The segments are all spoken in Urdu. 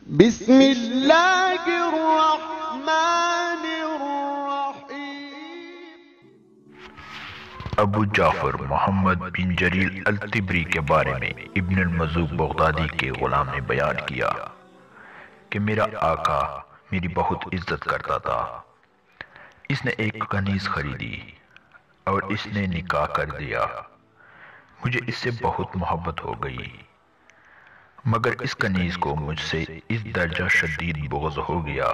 بسم اللہ الرحمن الرحیم۔ ابو جعفر محمد بن جریل الطبری کے بارے میں ابن المزوق بغدادی کے غلام نے بیان کیا کہ میرا آقا میری بہت عزت کرتا تھا۔ اس نے ایک کنیز خریدی اور اس نے نکاح کر دیا۔ مجھے اس سے بہت محبت ہو گئی، مگر اس کنیز کو مجھ سے اس درجہ شدید بغض ہو گیا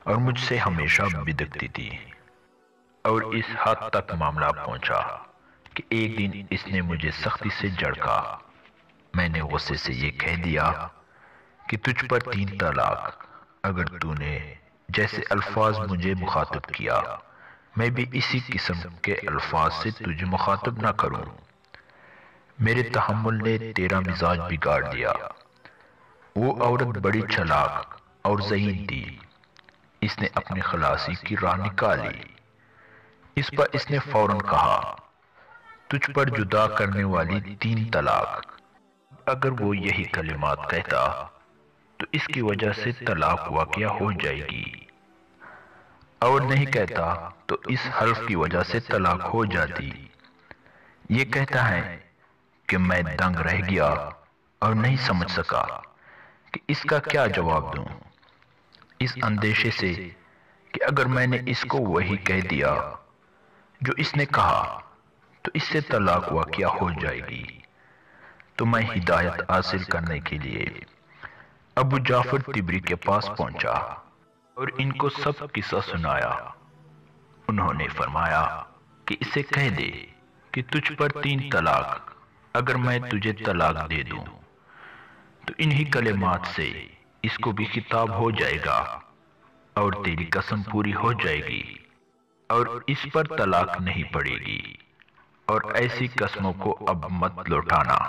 اور مجھ سے ہمیشہ بدکتی تھی، اور اس حد تک معاملہ پہنچا کہ ایک دن اس نے مجھے سختی سے جھڑکا۔ میں نے غصے سے یہ کہہ دیا کہ تجھ پر 3 طلاق۔ اگر تو نے جیسے الفاظ مجھے مخاطب کیا، میں بھی اسی قسم کے الفاظ سے تجھے مخاطب نہ کروں۔ میرے تحمل نے تیرا مزاج بگاڑ دیا۔ وہ عورت بڑی چلاک اور ذہین تھی۔ اس نے اپنی خلاصی کی راہ نکالی۔ اس پر اس نے فوراً کہا، تجھ پر جدا کرنے والی 3 طلاق۔ اگر وہ یہی کلمات کہتا تو اس کی وجہ سے طلاق واقع ہو جائے گی، اور نہیں کہتا تو اس حلف کی وجہ سے طلاق ہو جاتی۔ یہ کہتا ہے کہ میں دنگ رہ گیا اور نہیں سمجھ سکا کہ اس کا کیا جواب دوں، اس اندیشے سے کہ اگر میں نے اس کو وہی کہہ دیا جو اس نے کہا تو اس سے طلاق واقع ہو جائے گی۔ تو میں ہدایت حاصل کرنے کے لیے ابو جعفر طبری کے پاس پہنچا اور ان کو سب قصہ سنایا۔ انہوں نے فرمایا کہ اسے کہہ دے کہ تجھ پر 3 طلاق۔ اگر میں تجھے طلاق دے دوں تو انہی کلمات سے اس کو بھی خطاب ہو جائے گا اور تیری قسم پوری ہو جائے گی اور اس پر طلاق نہیں پڑے گی، اور ایسی قسموں کو اب مت لوٹانا۔